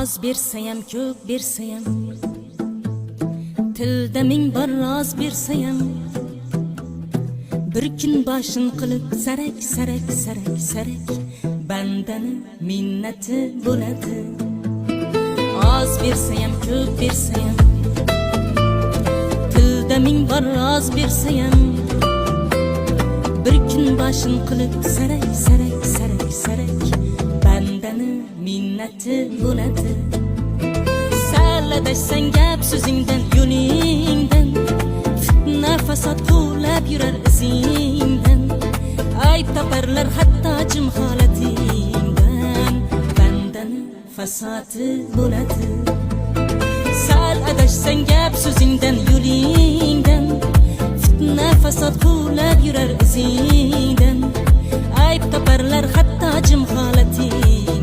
oz bersayam ko'p bersayam tilda ming bor roz bersayam bir kun boshim qilib sarak sarak sarak sarak bandani minnati bo'ladi. Oz bersayam ko'p bersayam tilda ming bor roz bersayam bir kun boshim qilib sarak sarak sarak sarak bandani minnati bo'ladi. Sal adashsang gap so'zingdan yo'lingdan fitna fasod quvlab yurar izingdan ayb toparlar hatto jim holatingdan bandani fasodi bo'ladi. Sal adashsang gap so'zingdan yo'lingdan fitna fasod quvlab yurar izingdan ayb toparlar hatto jim holatingdan